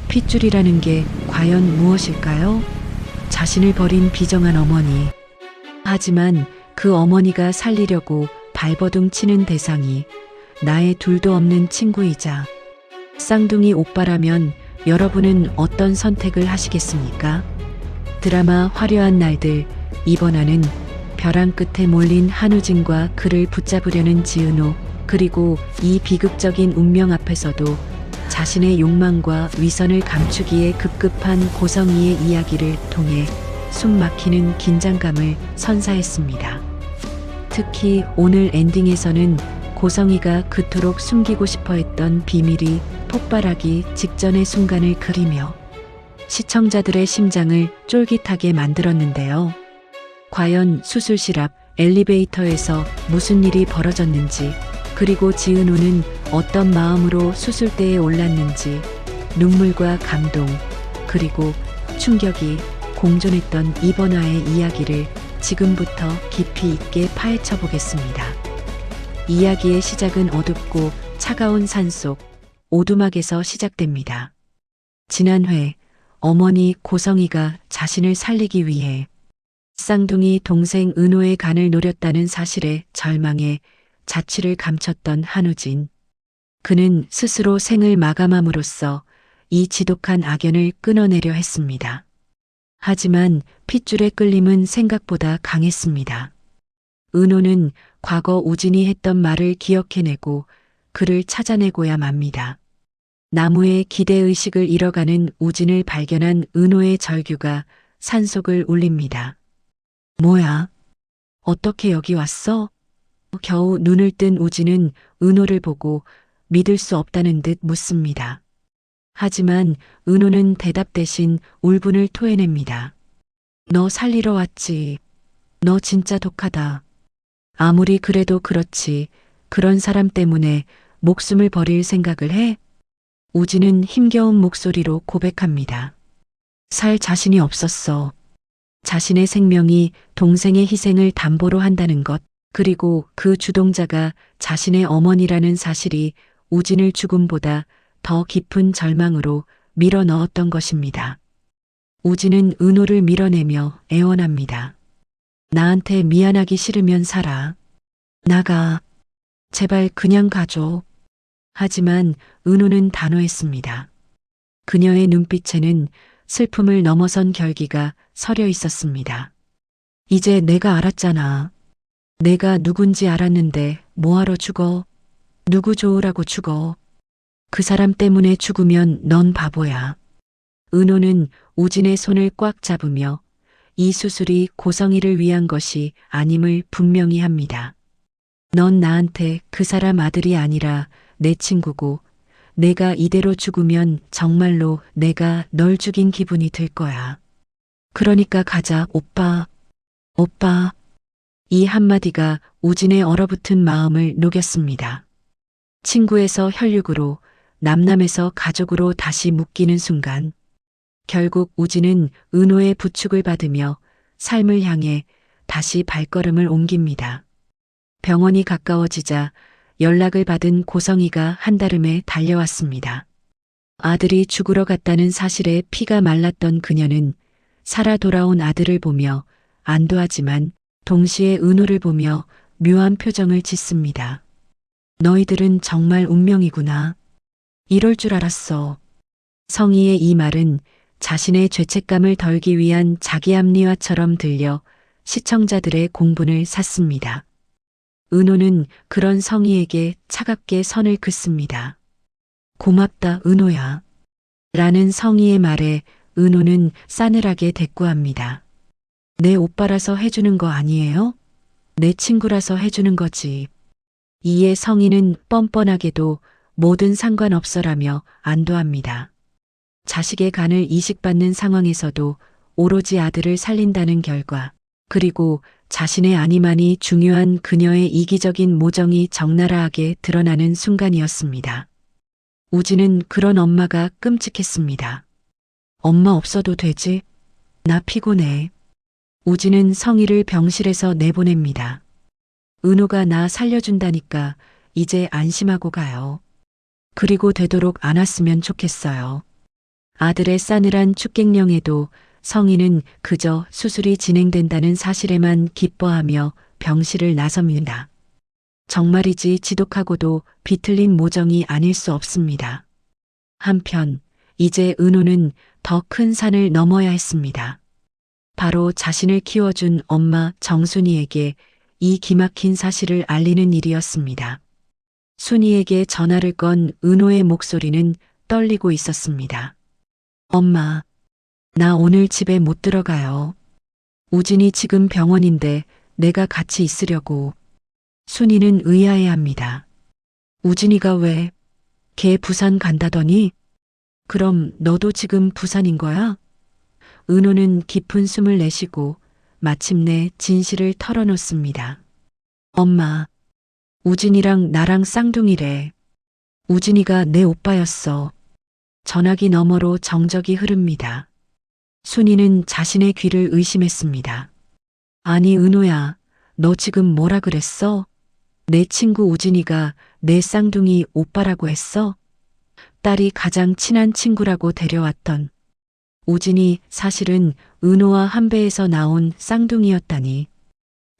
핏줄이라는 게 과연 무엇일까요? 자신을 버린 비정한 어머니. 하지만 그 어머니가 살리려고 발버둥 치는 대상이 나의 둘도 없는 친구이자 쌍둥이 오빠라면 여러분은 어떤 선택을 하시겠습니까? 드라마 화려한 날들, 이번화는 벼랑 끝에 몰린 한우진과 그를 붙잡으려는 지은호, 그리고 이 비극적인 운명 앞에서도 자신의 욕망과 위선을 감추기에 급급한 고성이의 이야기를 통해 숨막히는 긴장감을 선사했습니다. 특히 오늘 엔딩에서는 고성이가 그토록 숨기고 싶어 했던 비밀이 폭발하기 직전의 순간을 그리며 시청자들의 심장을 쫄깃하게 만들었는데요. 과연 수술실 앞 엘리베이터에서 무슨 일이 벌어졌는지, 그리고 지은호는 어떤 마음으로 수술대에 올랐는지, 눈물과 감동, 그리고 충격이 공존했던 이번화의 이야기를 지금부터 깊이 있게 파헤쳐 보겠습니다. 이야기의 시작은 어둡고 차가운 산속 오두막에서 시작됩니다. 지난 회 어머니 고성이가 자신을 살리기 위해 쌍둥이 동생 은호의 간을 노렸다는 사실에 절망해 자취를 감췄던 한우진. 그는 스스로 생을 마감함으로써 이 지독한 악연을 끊어내려 했습니다. 하지만 핏줄의 끌림은 생각보다 강했습니다. 은호는 과거 우진이 했던 말을 기억해내고 그를 찾아내고야 맙니다. 나무의 기대의식을 잃어가는 우진을 발견한 은호의 절규가 산속을 울립니다. 뭐야? 어떻게 여기 왔어? 겨우 눈을 뜬 우진은 은호를 보고 믿을 수 없다는 듯 묻습니다. 하지만 은호는 대답 대신 울분을 토해냅니다. 너 살리러 왔지. 너 진짜 독하다. 아무리 그래도 그렇지. 그런 사람 때문에 목숨을 버릴 생각을 해? 우진은 힘겨운 목소리로 고백합니다. 살 자신이 없었어. 자신의 생명이 동생의 희생을 담보로 한다는 것, 그리고 그 주동자가 자신의 어머니라는 사실이 우진을 죽음보다 더 깊은 절망으로 밀어 넣었던 것입니다. 우진은 은호를 밀어내며 애원합니다. 나한테 미안하기 싫으면 살아. 나가. 제발 그냥 가줘. 하지만 은호는 단호했습니다. 그녀의 눈빛에는 슬픔을 넘어선 결기가 서려 있었습니다. 이제 내가 알았잖아. 내가 누군지 알았는데 뭐하러 죽어? 누구 좋으라고 죽어? 그 사람 때문에 죽으면 넌 바보야. 은호는 우진의 손을 꽉 잡으며 이 수술이 고성이를 위한 것이 아님을 분명히 합니다. 넌 나한테 그 사람 아들이 아니라 내 친구고, 내가 이대로 죽으면 정말로 내가 널 죽인 기분이 들 거야. 그러니까 가자, 오빠. 오빠. 이 한마디가 우진의 얼어붙은 마음을 녹였습니다. 친구에서 혈육으로, 남남에서 가족으로 다시 묶이는 순간, 결국 우진은 은호의 부축을 받으며 삶을 향해 다시 발걸음을 옮깁니다. 병원이 가까워지자 연락을 받은 고성이가 한달음에 달려왔습니다. 아들이 죽으러 갔다는 사실에 피가 말랐던 그녀는 살아 돌아온 아들을 보며 안도하지만 동시에 은호를 보며 묘한 표정을 짓습니다. 너희들은 정말 운명이구나. 이럴 줄 알았어. 성희의 이 말은 자신의 죄책감을 덜기 위한 자기 합리화처럼 들려 시청자들의 공분을 샀습니다. 은호는 그런 성희에게 차갑게 선을 긋습니다. 고맙다, 은호야. 라는 성희의 말에 은호는 싸늘하게 대꾸합니다. 내 오빠라서 해주는 거 아니에요? 내 친구라서 해주는 거지. 이에 성희는 뻔뻔하게도 뭐든 상관없어라며 안도합니다. 자식의 간을 이식받는 상황에서도 오로지 아들을 살린다는 결과, 그리고 자신의 안위만이 중요한 그녀의 이기적인 모정이 적나라하게 드러나는 순간이었습니다. 우진은 그런 엄마가 끔찍했습니다. 엄마 없어도 되지? 나 피곤해. 우진은 성희를 병실에서 내보냅니다. 은호가 나 살려준다니까 이제 안심하고 가요. 그리고 되도록 안 왔으면 좋겠어요. 아들의 싸늘한 축객령에도 성인은 그저 수술이 진행된다는 사실에만 기뻐하며 병실을 나섭니다. 정말이지 지독하고도 비틀린 모정이 아닐 수 없습니다. 한편 이제 은호는 더 큰 산을 넘어야 했습니다. 바로 자신을 키워준 엄마 정순이에게 이 기막힌 사실을 알리는 일이었습니다. 순이에게 전화를 건 은호의 목소리는 떨리고 있었습니다. 엄마, 나 오늘 집에 못 들어가요. 우진이 지금 병원인데 내가 같이 있으려고. 순이는 의아해합니다. 우진이가 왜? 걔 부산 간다더니? 그럼 너도 지금 부산인 거야? 은호는 깊은 숨을 내쉬고 마침내 진실을 털어놓습니다. 엄마, 우진이랑 나랑 쌍둥이래. 우진이가 내 오빠였어. 전화기 너머로 정적이 흐릅니다. 순이는 자신의 귀를 의심했습니다. 아니 은호야, 너 지금 뭐라 그랬어? 내 친구 우진이가 내 쌍둥이 오빠라고 했어? 딸이 가장 친한 친구라고 데려왔던 우진이 사실은 은호와 한 배에서 나온 쌍둥이였다니.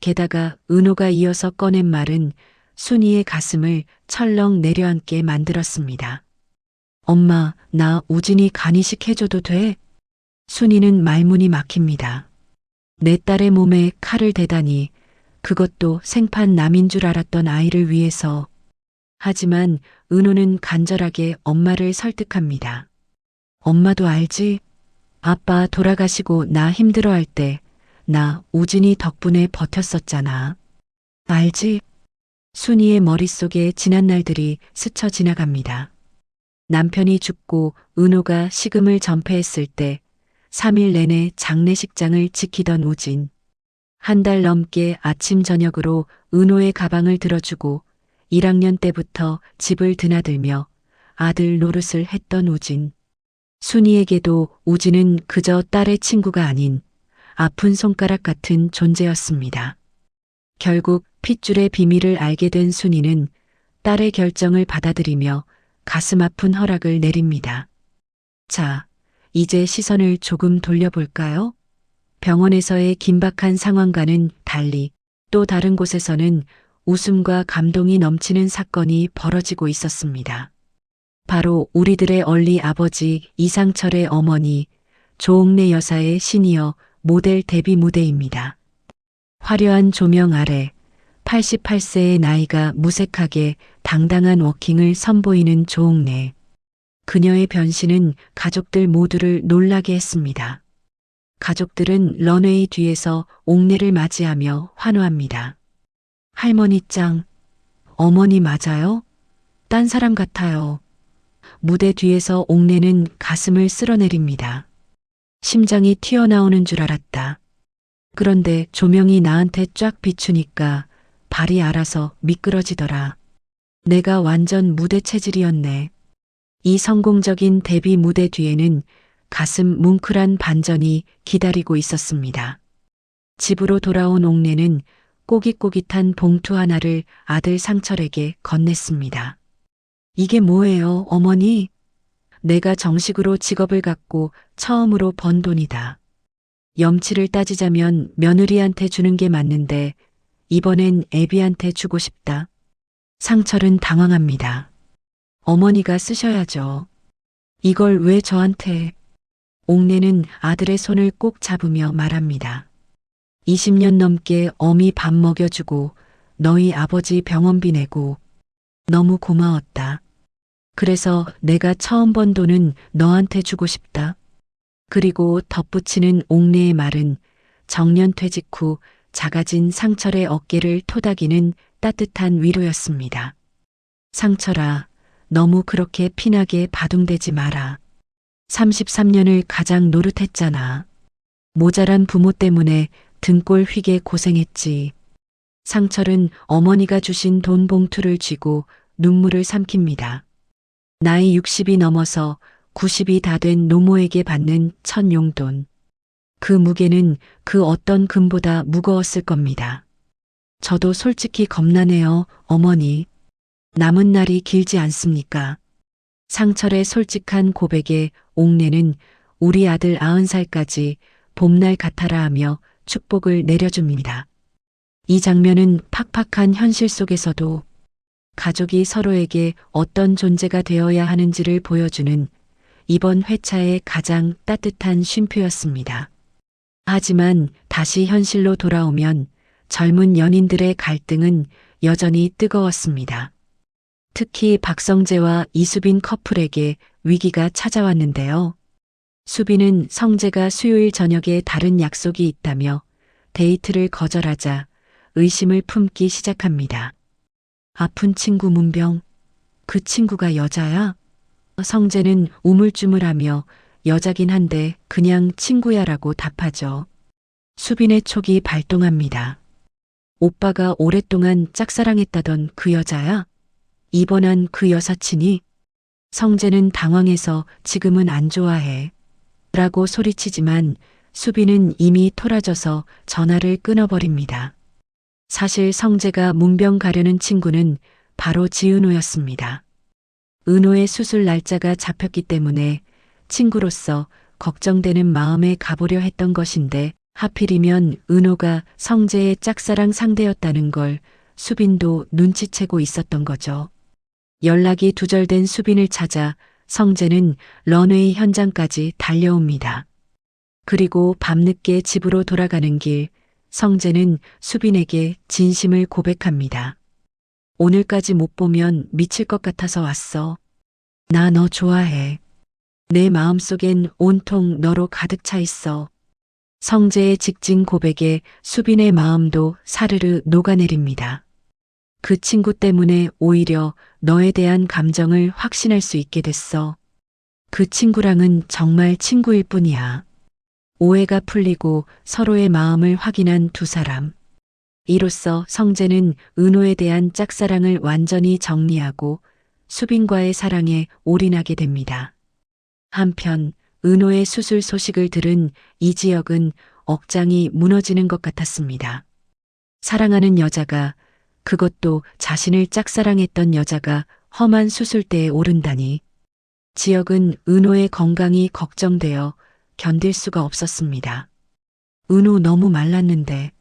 게다가 은호가 이어서 꺼낸 말은 순이의 가슴을 철렁 내려앉게 만들었습니다. 엄마, 나 우진이 간이식 해줘도 돼? 순이는 말문이 막힙니다. 내 딸의 몸에 칼을 대다니, 그것도 생판 남인 줄 알았던 아이를 위해서. 하지만 은호는 간절하게 엄마를 설득합니다. 엄마도 알지? 아빠 돌아가시고 나 힘들어할 때 나 우진이 덕분에 버텼었잖아. 알지? 순이의 머릿속에 지난 날들이 스쳐 지나갑니다. 남편이 죽고 은호가 식음을 전폐했을 때 3일 내내 장례식장을 지키던 우진. 한 달 넘게 아침 저녁으로 은호의 가방을 들어주고 1학년 때부터 집을 드나들며 아들 노릇을 했던 우진. 순이에게도 우진은 그저 딸의 친구가 아닌 아픈 손가락 같은 존재였습니다. 결국 핏줄의 비밀을 알게 된 순이는 딸의 결정을 받아들이며 가슴 아픈 허락을 내립니다. 자, 이제 시선을 조금 돌려볼까요? 병원에서의 긴박한 상황과는 달리 또 다른 곳에서는 웃음과 감동이 넘치는 사건이 벌어지고 있었습니다. 바로 우리들의 얼리 아버지 이상철의 어머니 조옥래 여사의 시니어 모델 데뷔 무대입니다. 화려한 조명 아래 88세의 나이가 무색하게 당당한 워킹을 선보이는 조옥래. 그녀의 변신은 가족들 모두를 놀라게 했습니다. 가족들은 런웨이 뒤에서 옥래를 맞이하며 환호합니다. 할머니 짱, 어머니 맞아요? 딴 사람 같아요. 무대 뒤에서 옥래는 가슴을 쓸어내립니다. 심장이 튀어나오는 줄 알았다. 그런데 조명이 나한테 쫙 비추니까 발이 알아서 미끄러지더라. 내가 완전 무대 체질이었네. 이 성공적인 데뷔 무대 뒤에는 가슴 뭉클한 반전이 기다리고 있었습니다. 집으로 돌아온 옥래는 꼬깃꼬깃한 봉투 하나를 아들 상철에게 건넸습니다. 이게 뭐예요, 어머니? 내가 정식으로 직업을 갖고 처음으로 번 돈이다. 염치를 따지자면 며느리한테 주는 게 맞는데 이번엔 애비한테 주고 싶다. 상철은 당황합니다. 어머니가 쓰셔야죠. 이걸 왜 저한테? 옥래는 아들의 손을 꼭 잡으며 말합니다. 20년 넘게 어미 밥 먹여주고 너희 아버지 병원비 내고 너무 고마웠다. 그래서 내가 처음 번 돈은 너한테 주고 싶다. 그리고 덧붙이는 옥래의 말은 정년 퇴직 후 작아진 상철의 어깨를 토닥이는 따뜻한 위로였습니다. 상철아, 너무 그렇게 피나게 바둥대지 마라. 33년을 가장 노릇했잖아. 모자란 부모 때문에 등골 휘게 고생했지. 상철은 어머니가 주신 돈 봉투를 쥐고 눈물을 삼킵니다. 나이 60이 넘어서 90이 다 된 노모에게 받는 첫 용돈. 그 무게는 그 어떤 금보다 무거웠을 겁니다. 저도 솔직히 겁나네요, 어머니. 남은 날이 길지 않습니까? 상철의 솔직한 고백에 옥내는 우리 아들 90살까지 봄날 같아라 하며 축복을 내려줍니다. 이 장면은 팍팍한 현실 속에서도 가족이 서로에게 어떤 존재가 되어야 하는지를 보여주는 이번 회차의 가장 따뜻한 쉼표였습니다. 하지만 다시 현실로 돌아오면 젊은 연인들의 갈등은 여전히 뜨거웠습니다. 특히 박성재와 이수빈 커플에게 위기가 찾아왔는데요. 수빈은 성재가 수요일 저녁에 다른 약속이 있다며 데이트를 거절하자 의심을 품기 시작합니다. 아픈 친구 문병, 그 친구가 여자야? 성재는 우물쭈물하며 여자긴 한데 그냥 친구야라고 답하죠. 수빈의 촉이 발동합니다. 오빠가 오랫동안 짝사랑했다던 그 여자야? 입원한 그 여사친이? 성재는 당황해서 지금은 안 좋아해. 라고 소리치지만 수빈은 이미 토라져서 전화를 끊어버립니다. 사실 성재가 문병 가려는 친구는 바로 지은호였습니다. 은호의 수술 날짜가 잡혔기 때문에 친구로서 걱정되는 마음에 가보려 했던 것인데 하필이면 은호가 성재의 짝사랑 상대였다는 걸 수빈도 눈치채고 있었던 거죠. 연락이 두절된 수빈을 찾아 성재는 런웨이 현장까지 달려옵니다. 그리고 밤늦게 집으로 돌아가는 길, 성재는 수빈에게 진심을 고백합니다. 오늘까지 못 보면 미칠 것 같아서 왔어. 나 너 좋아해. 내 마음속엔 온통 너로 가득 차 있어. 성재의 직진 고백에 수빈의 마음도 사르르 녹아내립니다. 그 친구 때문에 오히려 너에 대한 감정을 확신할 수 있게 됐어. 그 친구랑은 정말 친구일 뿐이야. 오해가 풀리고 서로의 마음을 확인한 두 사람. 이로써 성재는 은호에 대한 짝사랑을 완전히 정리하고 수빈과의 사랑에 올인하게 됩니다. 한편 은호의 수술 소식을 들은 이지혁은 억장이 무너지는 것 같았습니다. 사랑하는 여자가, 그것도 자신을 짝사랑했던 여자가 험한 수술대에 오른다니. 지혁은 은호의 건강이 걱정되어 견딜 수가 없었습니다. 은호 너무 말랐는데.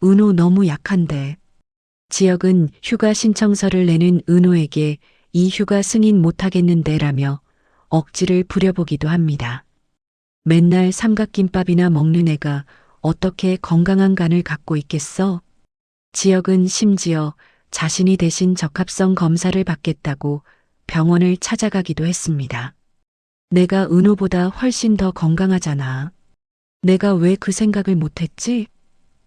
은호 너무 약한데. 지혁은 휴가 신청서를 내는 은호에게 이 휴가 승인 못하겠는데 라며 억지를 부려보기도 합니다. 맨날 삼각김밥이나 먹는 애가 어떻게 건강한 간을 갖고 있겠어? 지혁은 심지어 자신이 대신 적합성 검사를 받겠다고 병원을 찾아가기도 했습니다. 내가 은호보다 훨씬 더 건강하잖아. 내가 왜 그 생각을 못했지?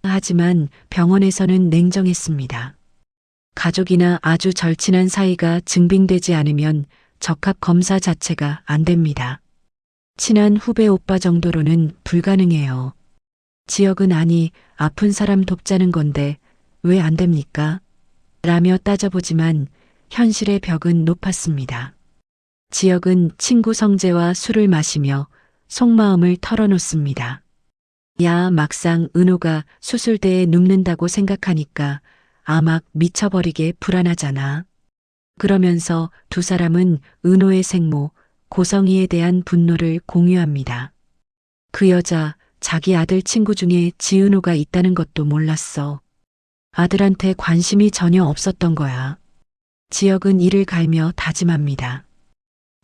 하지만 병원에서는 냉정했습니다. 가족이나 아주 절친한 사이가 증빙되지 않으면 적합 검사 자체가 안 됩니다. 친한 후배 오빠 정도로는 불가능해요. 지혁은 아니, 아픈 사람 돕자는 건데 왜 안 됩니까? 라며 따져보지만 현실의 벽은 높았습니다. 지혁은 친구 성재와 술을 마시며 속마음을 털어놓습니다. 야, 막상 은호가 수술대에 눕는다고 생각하니까 아막 미쳐버리게 불안하잖아. 그러면서 두 사람은 은호의 생모, 고성희에 대한 분노를 공유합니다. 그 여자, 자기 아들 친구 중에 지은호가 있다는 것도 몰랐어. 아들한테 관심이 전혀 없었던 거야. 지혁은 이를 갈며 다짐합니다.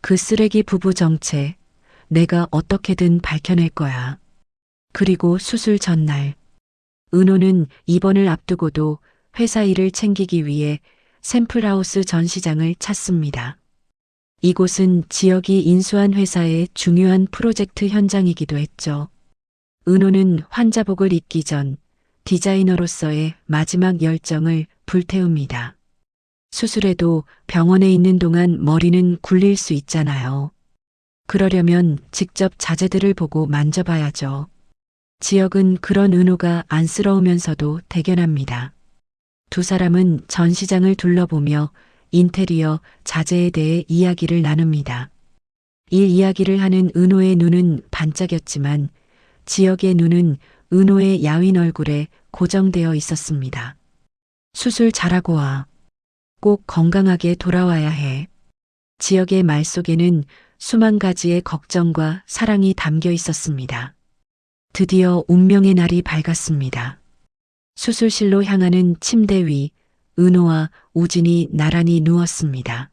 그 쓰레기 부부 정체, 내가 어떻게든 밝혀낼 거야. 그리고 수술 전날, 은호는 입원을 앞두고도 회사 일을 챙기기 위해 샘플하우스 전시장을 찾습니다. 이곳은 지역이 인수한 회사의 중요한 프로젝트 현장이기도 했죠. 은호는 환자복을 입기 전 디자이너로서의 마지막 열정을 불태웁니다. 수술해도 병원에 있는 동안 머리는 굴릴 수 있잖아요. 그러려면 직접 자재들을 보고 만져봐야죠. 지역은 그런 은호가 안쓰러우면서도 대견합니다. 두 사람은 전시장을 둘러보며 인테리어, 자재에 대해 이야기를 나눕니다. 이 이야기를 하는 은호의 눈은 반짝였지만 지역의 눈은 은호의 야윈 얼굴에 고정되어 있었습니다. 수술 잘하고 와. 꼭 건강하게 돌아와야 해. 지역의 말 속에는 수만 가지의 걱정과 사랑이 담겨 있었습니다. 드디어 운명의 날이 밝았습니다. 수술실로 향하는 침대 위 은호와 우진이 나란히 누웠습니다.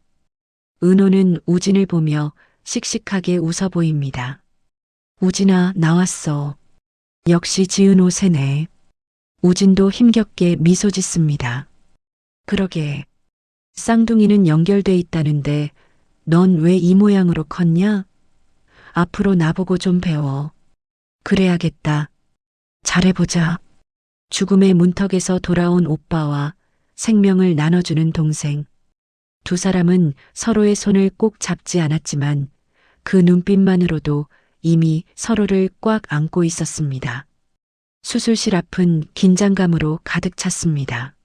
은호는 우진을 보며 씩씩하게 웃어 보입니다. 우진아, 나왔어. 역시 지은호 새네. 우진도 힘겹게 미소 짓습니다. 그러게. 쌍둥이는 연결돼 있다는데 넌 왜 이 모양으로 컸냐? 앞으로 나보고 좀 배워. 그래야겠다. 잘해보자. 죽음의 문턱에서 돌아온 오빠와 생명을 나눠주는 동생. 두 사람은 서로의 손을 꼭 잡지 않았지만 그 눈빛만으로도 이미 서로를 꽉 안고 있었습니다. 수술실 앞은 긴장감으로 가득 찼습니다.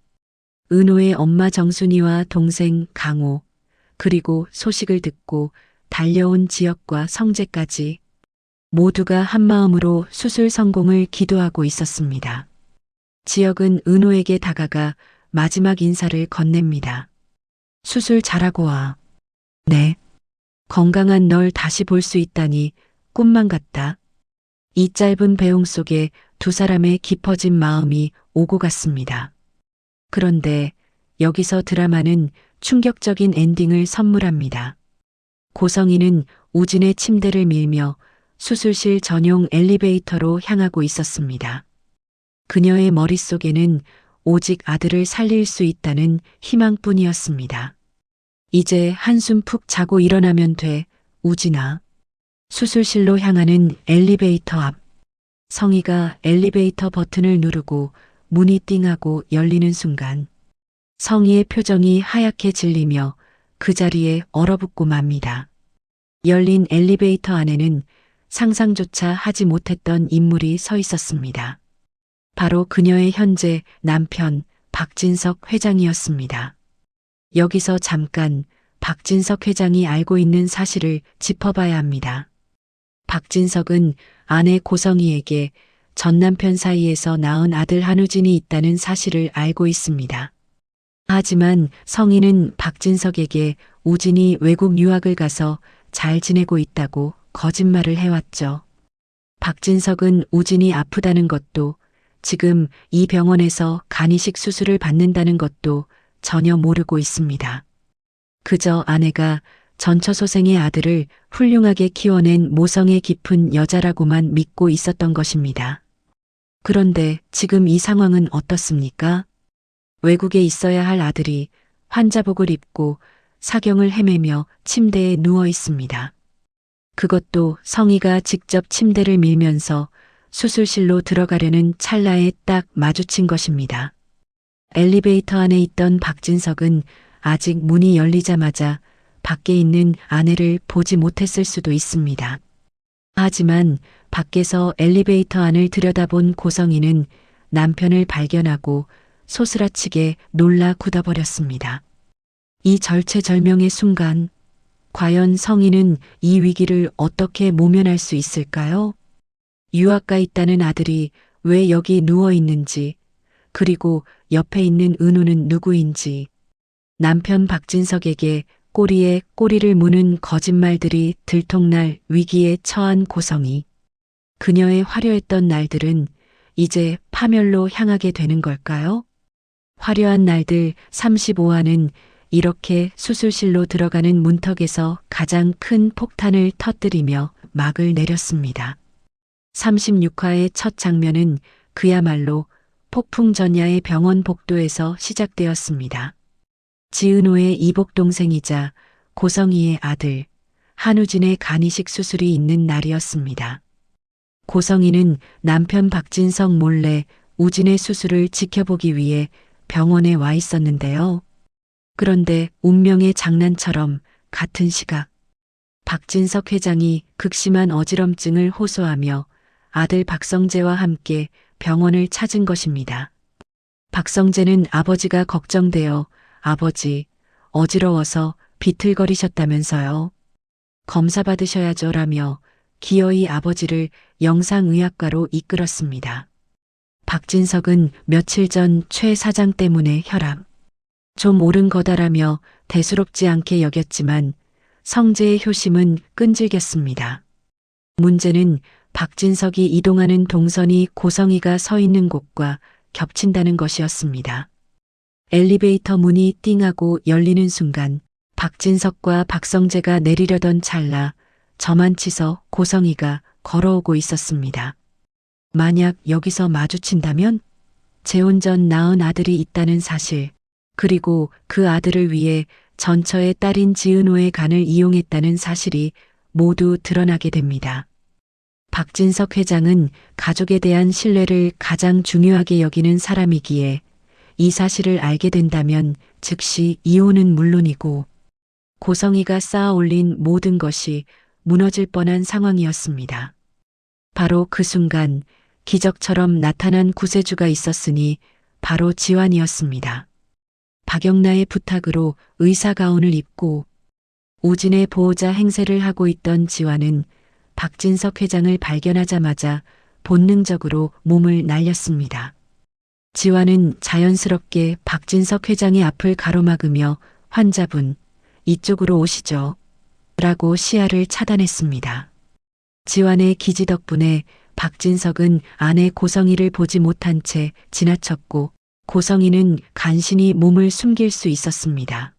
은호의 엄마 정순이와 동생 강호, 그리고 소식을 듣고 달려온 지역과 성재까지 모두가 한마음으로 수술 성공을 기도하고 있었습니다. 지역은 은호에게 다가가 마지막 인사를 건넵니다. 수술 잘하고 와. 네. 건강한 널 다시 볼 수 있다니 꿈만 같다. 이 짧은 배웅 속에 두 사람의 깊어진 마음이 오고 갔습니다. 그런데 여기서 드라마는 충격적인 엔딩을 선물합니다. 고성이는 우진의 침대를 밀며 수술실 전용 엘리베이터로 향하고 있었습니다. 그녀의 머릿속에는 오직 아들을 살릴 수 있다는 희망뿐이었습니다. 이제 한숨 푹 자고 일어나면 돼, 우진아. 수술실로 향하는 엘리베이터 앞. 성희가 엘리베이터 버튼을 누르고 문이 띵하고 열리는 순간 성희의 표정이 하얗게 질리며 그 자리에 얼어붙고 맙니다. 열린 엘리베이터 안에는 상상조차 하지 못했던 인물이 서 있었습니다. 바로 그녀의 현재 남편 박진석 회장이었습니다. 여기서 잠깐 박진석 회장이 알고 있는 사실을 짚어봐야 합니다. 박진석은 아내 고성희에게 전 남편 사이에서 낳은 아들 한우진이 있다는 사실을 알고 있습니다. 하지만 성희는 박진석에게 우진이 외국 유학을 가서 잘 지내고 있다고 거짓말을 해왔죠. 박진석은 우진이 아프다는 것도 지금 이 병원에서 간이식 수술을 받는다는 것도 전혀 모르고 있습니다. 그저 아내가 전처소생의 아들을 훌륭하게 키워낸 모성애 깊은 여자라고만 믿고 있었던 것입니다. 그런데 지금 이 상황은 어떻습니까? 외국에 있어야 할 아들이 환자복을 입고 사경을 헤매며 침대에 누워 있습니다. 그것도 성희가 직접 침대를 밀면서 수술실로 들어가려는 찰나에 딱 마주친 것입니다. 엘리베이터 안에 있던 박진석은 아직 문이 열리자마자 밖에 있는 아내를 보지 못했을 수도 있습니다. 하지만 밖에서 엘리베이터 안을 들여다본 고성희는 남편을 발견하고 소스라치게 놀라 굳어버렸습니다. 이 절체절명의 순간, 과연 성희는 이 위기를 어떻게 모면할 수 있을까요? 유학가 있다는 아들이 왜 여기 누워 있는지, 그리고 옆에 있는 은호는 누구인지, 남편 박진석에게 꼬리에 꼬리를 무는 거짓말들이 들통날 위기에 처한 고성희. 그녀의 화려했던 날들은 이제 파멸로 향하게 되는 걸까요? 화려한 날들 35화는 이렇게 수술실로 들어가는 문턱에서 가장 큰 폭탄을 터뜨리며 막을 내렸습니다. 36화의 첫 장면은 그야말로 폭풍전야의 병원 복도에서 시작되었습니다. 지은호의 이복 동생이자 고성희의 아들 한우진의 간이식 수술이 있는 날이었습니다. 고성희는 남편 박진석 몰래 우진의 수술을 지켜보기 위해 병원에 와 있었는데요. 그런데 운명의 장난처럼 같은 시각 박진석 회장이 극심한 어지럼증을 호소하며 아들 박성재와 함께 병원을 찾은 것입니다. 박성재는 아버지가 걱정되어 아버지, 어지러워서 비틀거리셨다면서요. 검사 받으셔야죠 라며 기어이 아버지를 영상의학과로 이끌었습니다. 박진석은 며칠 전 최 사장 때문에 혈압 좀 오른 거다라며 대수롭지 않게 여겼지만 성재의 효심은 끈질겼습니다. 문제는 박진석이 이동하는 동선이 고성이가 서 있는 곳과 겹친다는 것이었습니다. 엘리베이터 문이 띵하고 열리는 순간 박진석과 박성재가 내리려던 찰나 저만 치서 고성이가 걸어오고 있었습니다. 만약 여기서 마주친다면 재혼 전 낳은 아들이 있다는 사실, 그리고 그 아들을 위해 전처의 딸인 지은호의 간을 이용했다는 사실이 모두 드러나게 됩니다. 박진석 회장은 가족에 대한 신뢰를 가장 중요하게 여기는 사람이기에 이 사실을 알게 된다면 즉시 이혼은 물론이고 고성이가 쌓아 올린 모든 것이 무너질 뻔한 상황이었습니다. 바로 그 순간 기적처럼 나타난 구세주가 있었으니 바로 지환이었습니다. 박영나의 부탁으로 의사 가운을 입고 우진의 보호자 행세를 하고 있던 지환은 박진석 회장을 발견하자마자 본능적으로 몸을 날렸습니다. 지환은 자연스럽게 박진석 회장의 앞을 가로막으며 환자분, 이쪽으로 오시죠. 라고 시야를 차단했습니다. 지환의 기지 덕분에 박진석은 아내 고성이를 보지 못한 채 지나쳤고 고성이는 간신히 몸을 숨길 수 있었습니다.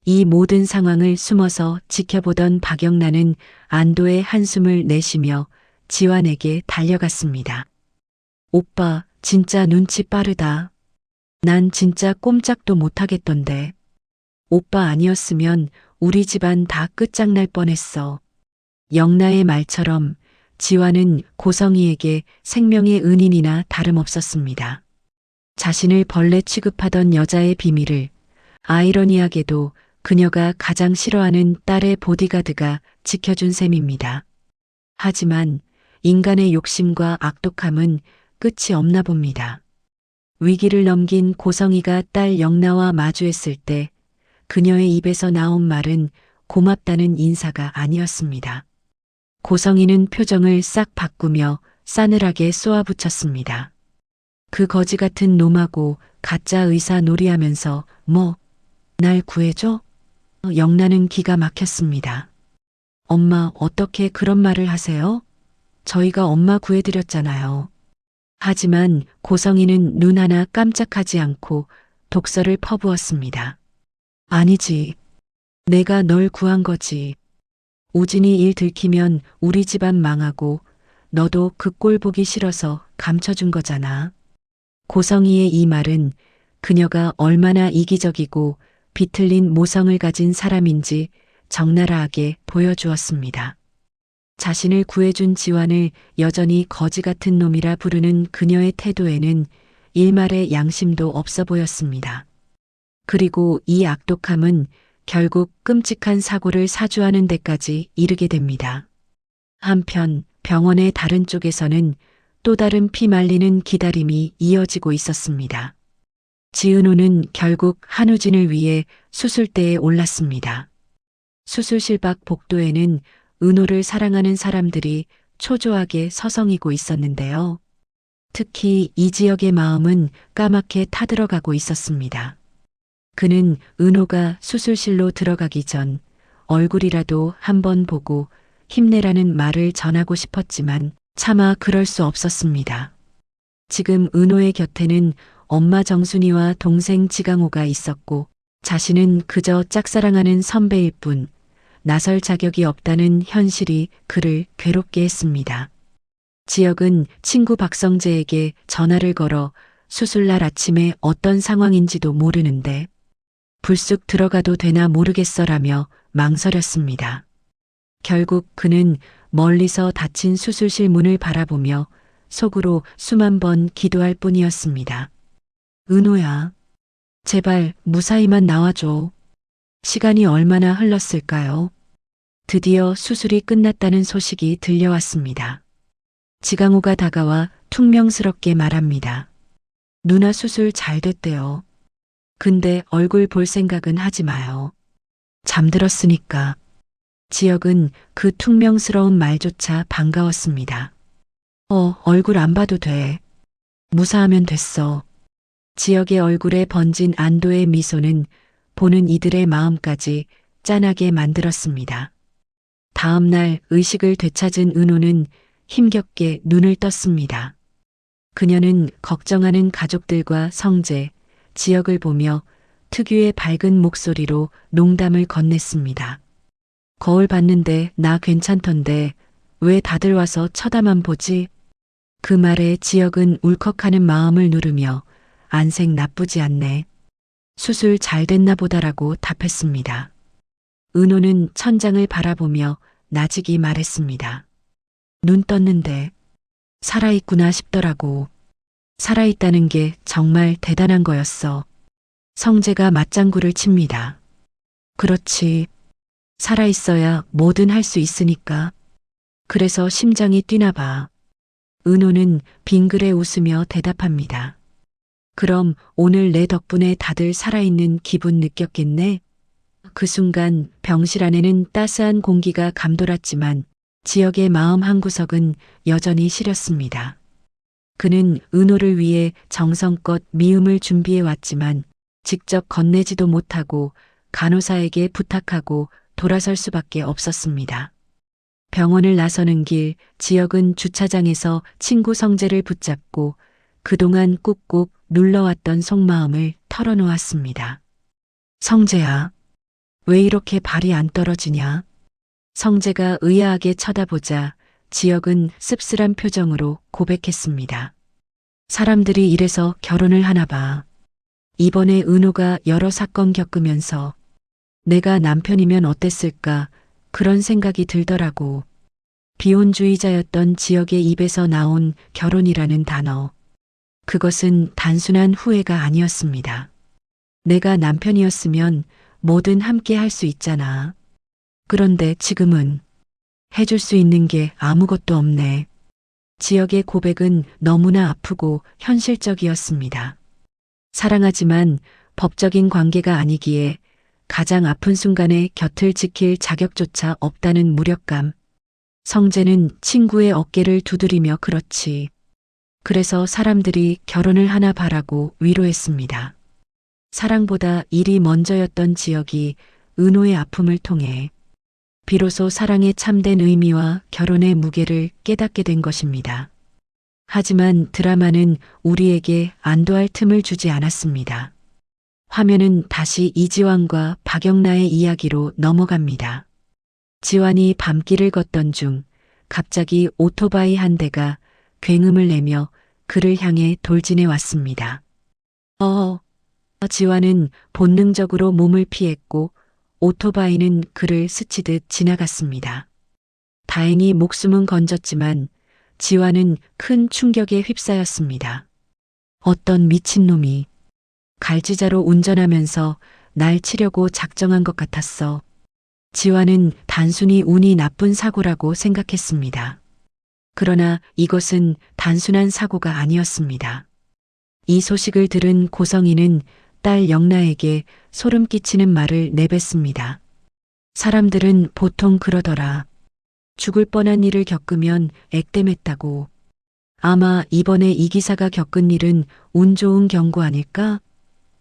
이 모든 상황을 숨어서 지켜보던 박영란은 안도의 한숨을 내쉬며 지환에게 달려갔습니다. 오빠, 진짜 눈치 빠르다. 난 진짜 꼼짝도 못하겠던데. 오빠 아니었으면 우리 집안 다 끝장날 뻔했어. 영나의 말처럼 지환은 고성이에게 생명의 은인이나 다름없었습니다. 자신을 벌레 취급하던 여자의 비밀을 아이러니하게도 그녀가 가장 싫어하는 딸의 보디가드가 지켜준 셈입니다. 하지만 인간의 욕심과 악독함은 끝이 없나 봅니다. 위기를 넘긴 고성이가 딸 영나와 마주했을 때 그녀의 입에서 나온 말은 고맙다는 인사가 아니었습니다. 고성이는 표정을 싹 바꾸며 싸늘하게 쏘아붙였습니다. 그 거지 같은 놈하고 가짜 의사 놀이하면서 날 구해줘? 영나는 기가 막혔습니다. 엄마, 어떻게 그런 말을 하세요? 저희가 엄마 구해드렸잖아요. 하지만 고성이는 눈 하나 깜짝하지 않고 독설을 퍼부었습니다. 아니지. 내가 널 구한 거지. 우진이 일 들키면 우리 집안 망하고 너도 그 꼴 보기 싫어서 감춰준 거잖아. 고성이의 이 말은 그녀가 얼마나 이기적이고 비틀린 모성을 가진 사람인지 적나라하게 보여주었습니다. 자신을 구해준 지환을 여전히 거지 같은 놈이라 부르는 그녀의 태도에는 일말의 양심도 없어 보였습니다. 그리고 이 악독함은 결국 끔찍한 사고를 사주하는 데까지 이르게 됩니다. 한편 병원의 다른 쪽에서는 또 다른 피말리는 기다림이 이어지고 있었습니다. 지은호는 결국 한우진을 위해 수술대에 올랐습니다. 수술실 밖 복도에는 은호를 사랑하는 사람들이 초조하게 서성이고 있었는데요. 특히 이 지역의 마음은 까맣게 타들어가고 있었습니다. 그는 은호가 수술실로 들어가기 전 얼굴이라도 한번 보고 힘내라는 말을 전하고 싶었지만 차마 그럴 수 없었습니다. 지금 은호의 곁에는 엄마 정순이와 동생 지강호가 있었고 자신은 그저 짝사랑하는 선배일 뿐 나설 자격이 없다는 현실이 그를 괴롭게 했습니다. 지역은 친구 박성재에게 전화를 걸어 수술날 아침에 어떤 상황인지도 모르는데 불쑥 들어가도 되나 모르겠어라며 망설였습니다. 결국 그는 멀리서 닫힌 수술실 문을 바라보며 속으로 수만 번 기도할 뿐이었습니다. 은호야, 제발 무사히만 나와줘. 시간이 얼마나 흘렀을까요? 드디어 수술이 끝났다는 소식이 들려왔습니다. 지강호가 다가와 퉁명스럽게 말합니다. 누나 수술 잘 됐대요. 근데 얼굴 볼 생각은 하지 마요. 잠들었으니까. 지역은 그 퉁명스러운 말조차 반가웠습니다. 얼굴 안 봐도 돼. 무사하면 됐어. 지역의 얼굴에 번진 안도의 미소는 보는 이들의 마음까지 짠하게 만들었습니다. 다음 날 의식을 되찾은 은호는 힘겹게 눈을 떴습니다. 그녀는 걱정하는 가족들과 성재, 지역을 보며 특유의 밝은 목소리로 농담을 건넸습니다. 거울 봤는데 나 괜찮던데 왜 다들 와서 쳐다만 보지? 그 말에 지역은 울컥하는 마음을 누르며 안색 나쁘지 않네. 수술 잘 됐나 보다라고 답했습니다. 은호는 천장을 바라보며 나직이 말했습니다. 눈 떴는데 살아있구나 싶더라고. 살아있다는 게 정말 대단한 거였어. 성재가 맞장구를 칩니다. 그렇지. 살아있어야 뭐든 할 수 있으니까. 그래서 심장이 뛰나 봐. 은호는 빙그레 웃으며 대답합니다. 그럼 오늘 내 덕분에 다들 살아있는 기분 느꼈겠네? 그 순간 병실 안에는 따스한 공기가 감돌았지만 지역의 마음 한구석은 여전히 시렸습니다. 그는 은호를 위해 정성껏 미음을 준비해 왔지만 직접 건네지도 못하고 간호사에게 부탁하고 돌아설 수밖에 없었습니다. 병원을 나서는 길 지역은 주차장에서 친구 성재를 붙잡고 그동안 꾹꾹 눌러왔던 속마음을 털어놓았습니다. 성재야, 왜 이렇게 발이 안 떨어지냐? 성재가 의아하게 쳐다보자 지역은 씁쓸한 표정으로 고백했습니다. 사람들이 이래서 결혼을 하나 봐. 이번에 은호가 여러 사건 겪으면서 내가 남편이면 어땠을까 그런 생각이 들더라고. 비혼주의자였던 지역의 입에서 나온 결혼이라는 단어. 그것은 단순한 후회가 아니었습니다. 내가 남편이었으면 뭐든 함께 할 수 있잖아. 그런데 지금은 해줄 수 있는 게 아무것도 없네. 지역의 고백은 너무나 아프고 현실적이었습니다. 사랑하지만 법적인 관계가 아니기에 가장 아픈 순간에 곁을 지킬 자격조차 없다는 무력감. 성재는 친구의 어깨를 두드리며 그렇지. 그래서 사람들이 결혼을 하나 바라고 위로했습니다. 사랑보다 일이 먼저였던 지역이 은호의 아픔을 통해 비로소 사랑의 참된 의미와 결혼의 무게를 깨닫게 된 것입니다. 하지만 드라마는 우리에게 안도할 틈을 주지 않았습니다. 화면은 다시 이지환과 박영나의 이야기로 넘어갑니다. 지환이 밤길을 걷던 중 갑자기 오토바이 한 대가 굉음을 내며 그를 향해 돌진해 왔습니다. 지환은 본능적으로 몸을 피했고 오토바이는 그를 스치듯 지나갔습니다. 다행히 목숨은 건졌지만 지환은 큰 충격에 휩싸였습니다. 어떤 미친놈이 갈지자로 운전하면서 날 치려고 작정한 것 같았어. 지환은 단순히 운이 나쁜 사고라고 생각했습니다. 그러나 이것은 단순한 사고가 아니었습니다. 이 소식을 들은 고성이는 딸 영나에게 소름 끼치는 말을 내뱉습니다. 사람들은 보통 그러더라. 죽을 뻔한 일을 겪으면 액땜했다고. 아마 이번에 이 기사가 겪은 일은 운 좋은 경고 아닐까?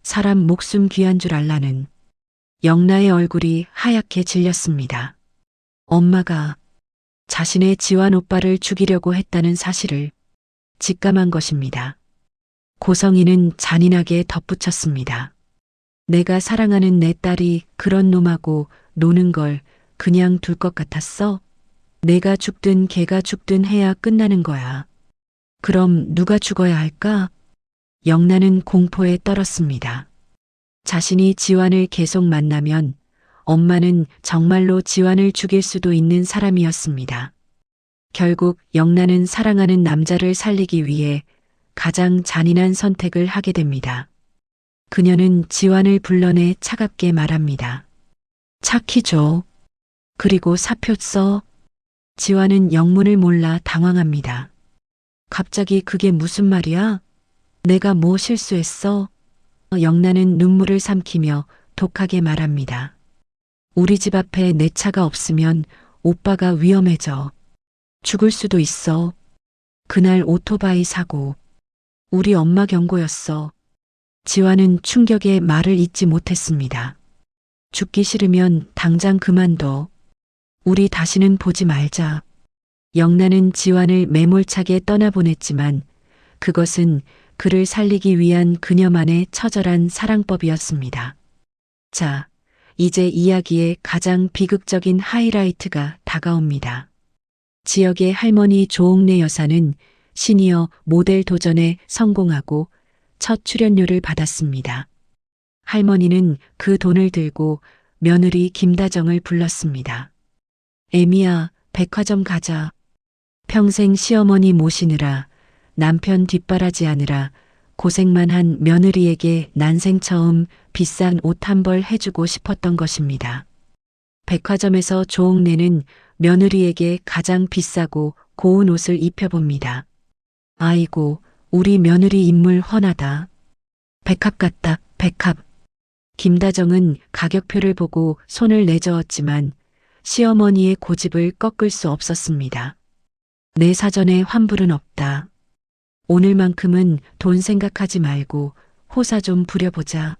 사람 목숨 귀한 줄 알라는. 영나의 얼굴이 하얗게 질렸습니다. 엄마가 자신의 지환 오빠를 죽이려고 했다는 사실을 직감한 것입니다. 고성이는 잔인하게 덧붙였습니다. 내가 사랑하는 내 딸이 그런 놈하고 노는 걸 그냥 둘 것 같았어? 내가 죽든 걔가 죽든 해야 끝나는 거야. 그럼 누가 죽어야 할까? 영나는 공포에 떨었습니다. 자신이 지환을 계속 만나면 엄마는 정말로 지환을 죽일 수도 있는 사람이었습니다. 결국 영나는 사랑하는 남자를 살리기 위해 가장 잔인한 선택을 하게 됩니다. 그녀는 지환을 불러내 차갑게 말합니다. 차키 줘. 그리고 사표 써. 지환은 영문을 몰라 당황합니다. 갑자기 그게 무슨 말이야? 내가 뭐 실수했어? 영나는 눈물을 삼키며 독하게 말합니다. 우리 집 앞에 내 차가 없으면 오빠가 위험해져. 죽을 수도 있어. 그날 오토바이 사고. 우리 엄마 경고였어. 지환은 충격에 말을 잇지 못했습니다. 죽기 싫으면 당장 그만둬. 우리 다시는 보지 말자. 영란은 지환을 매몰차게 떠나보냈지만 그것은 그를 살리기 위한 그녀만의 처절한 사랑법이었습니다. 자, 이제 이야기의 가장 비극적인 하이라이트가 다가옵니다. 지역의 할머니 조옥래 여사는 시니어 모델 도전에 성공하고 첫 출연료를 받았습니다. 할머니는 그 돈을 들고 며느리 김다정을 불렀습니다. 애미야, 백화점 가자. 평생 시어머니 모시느라 남편 뒷바라지하느라 고생만 한 며느리에게 난생 처음 비싼 옷 한 벌 해주고 싶었던 것입니다. 백화점에서 조옥래는 며느리에게 가장 비싸고 고운 옷을 입혀봅니다. 아이고, 우리 며느리 인물 훤하다. 백합 같다, 백합. 김다정은 가격표를 보고 손을 내저었지만 시어머니의 고집을 꺾을 수 없었습니다. 내 사전에 환불은 없다. 오늘만큼은 돈 생각하지 말고 호사 좀 부려보자.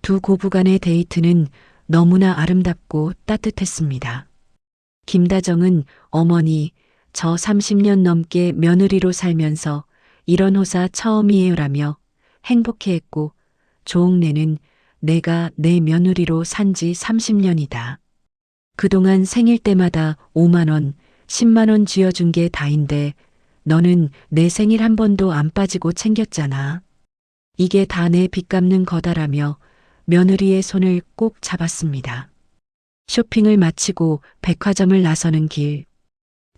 두 고부 간의 데이트는 너무나 아름답고 따뜻했습니다. 김다정은 어머니, 저 30년 넘게 며느리로 살면서 이런 호사 처음이에요라며 행복해했고 조옥래는 내가 내 며느리로 산지 30년이다. 그동안 생일 때마다 5만 원, 10만 원 쥐어준 게 다인데 너는 내 생일 한 번도 안 빠지고 챙겼잖아. 이게 다 내 빚 갚는 거다라며 며느리의 손을 꼭 잡았습니다. 쇼핑을 마치고 백화점을 나서는 길.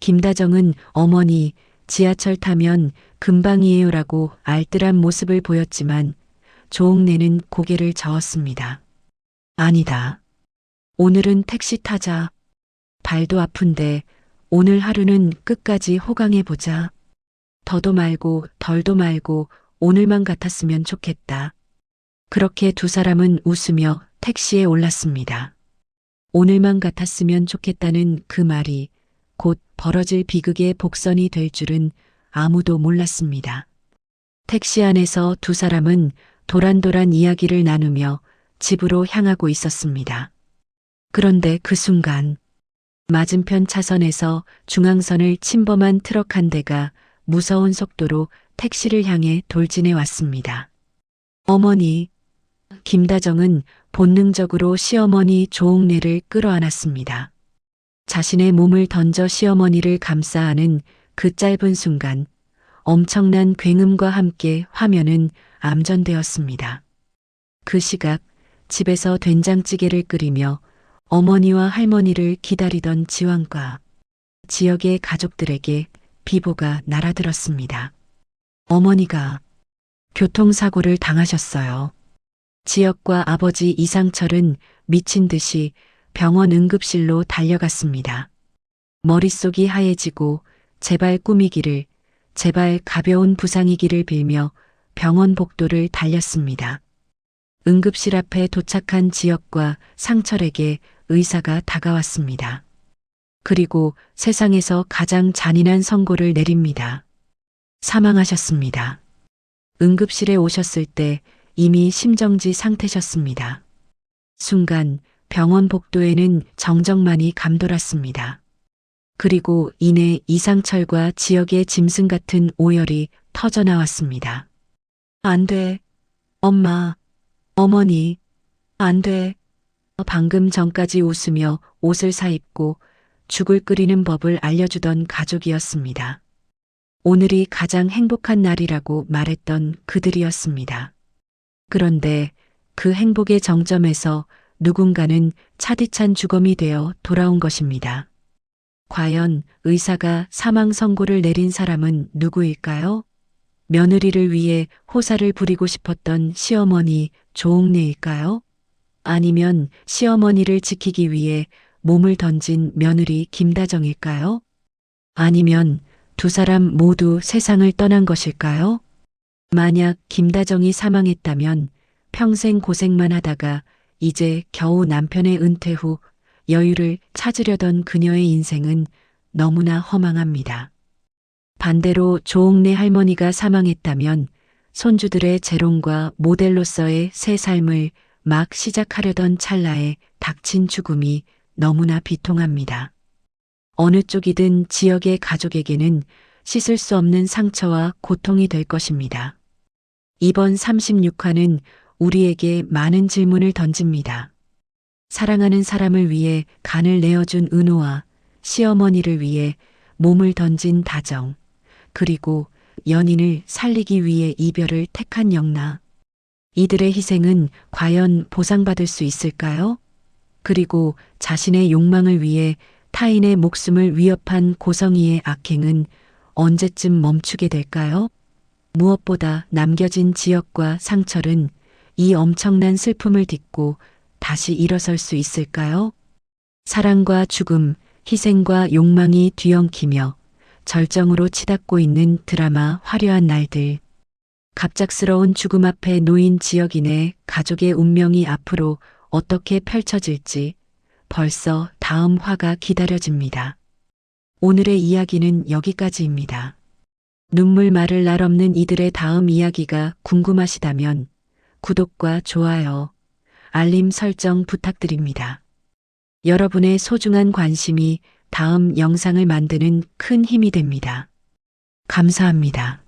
김다정은 어머니, 지하철 타면 금방이에요라고 알뜰한 모습을 보였지만 조옥래는 고개를 저었습니다. 아니다. 오늘은 택시 타자. 발도 아픈데 오늘 하루는 끝까지 호강해보자. 더도 말고 덜도 말고 오늘만 같았으면 좋겠다. 그렇게 두 사람은 웃으며 택시에 올랐습니다. 오늘만 같았으면 좋겠다는 그 말이 곧 벌어질 비극의 복선이 될 줄은 아무도 몰랐습니다. 택시 안에서 두 사람은 도란도란 이야기를 나누며 집으로 향하고 있었습니다. 그런데 그 순간 맞은편 차선에서 중앙선을 침범한 트럭 한 대가 무서운 속도로 택시를 향해 돌진해 왔습니다. 어머니, 김다정은 본능적으로 시어머니 조옥래를 끌어안았습니다. 자신의 몸을 던져 시어머니를 감싸 안은 그 짧은 순간 엄청난 굉음과 함께 화면은 암전되었습니다. 그 시각 집에서 된장찌개를 끓이며 어머니와 할머니를 기다리던 지환과 지역의 가족들에게 비보가 날아들었습니다. 어머니가 교통사고를 당하셨어요. 지역과 아버지 이상철은 미친 듯이 병원 응급실로 달려갔습니다. 머릿속이 하얘지고 제발 꿈이기를, 제발 가벼운 부상이기를 빌며 병원 복도를 달렸습니다. 응급실 앞에 도착한 지역과 상철에게 의사가 다가왔습니다. 그리고 세상에서 가장 잔인한 선고를 내립니다. 사망하셨습니다. 응급실에 오셨을 때 이미 심정지 상태셨습니다. 순간 병원 복도에는 정적만이 감돌았습니다. 그리고 이내 이상철과 지역의 짐승 같은 오열이 터져나왔습니다. 안 돼. 엄마, 어머니, 안 돼. 방금 전까지 웃으며 옷을 사입고 죽을 끓이는 법을 알려주던 가족이었습니다. 오늘이 가장 행복한 날이라고 말했던 그들이었습니다. 그런데 그 행복의 정점에서 누군가는 차디찬 죽음이 되어 돌아온 것입니다. 과연 의사가 사망 선고를 내린 사람은 누구일까요? 며느리를 위해 호사를 부리고 싶었던 시어머니 조옥래일까요? 아니면 시어머니를 지키기 위해 몸을 던진 며느리 김다정일까요? 아니면 두 사람 모두 세상을 떠난 것일까요? 만약 김다정이 사망했다면 평생 고생만 하다가 이제 겨우 남편의 은퇴 후 여유를 찾으려던 그녀의 인생은 너무나 허망합니다. 반대로 조옥래 할머니가 사망했다면 손주들의 재롱과 모델로서의 새 삶을 막 시작하려던 찰나에 닥친 죽음이 너무나 비통합니다. 어느 쪽이든 지역의 가족에게는 씻을 수 없는 상처와 고통이 될 것입니다. 이번 36화는 우리에게 많은 질문을 던집니다. 사랑하는 사람을 위해 간을 내어준 은호와 시어머니를 위해 몸을 던진 다정, 그리고 연인을 살리기 위해 이별을 택한 영나. 이들의 희생은 과연 보상받을 수 있을까요? 그리고 자신의 욕망을 위해 타인의 목숨을 위협한 고성희의 악행은 언제쯤 멈추게 될까요? 무엇보다 남겨진 지역과 상철은 이 엄청난 슬픔을 딛고 다시 일어설 수 있을까요? 사랑과 죽음, 희생과 욕망이 뒤엉키며 절정으로 치닫고 있는 드라마 화려한 날들. 갑작스러운 죽음 앞에 놓인 지역인의 가족의 운명이 앞으로 어떻게 펼쳐질지 벌써 다음 화가 기다려집니다. 오늘의 이야기는 여기까지입니다. 눈물 마를 날 없는 이들의 다음 이야기가 궁금하시다면 구독과 좋아요, 알림 설정 부탁드립니다. 여러분의 소중한 관심이 다음 영상을 만드는 큰 힘이 됩니다. 감사합니다.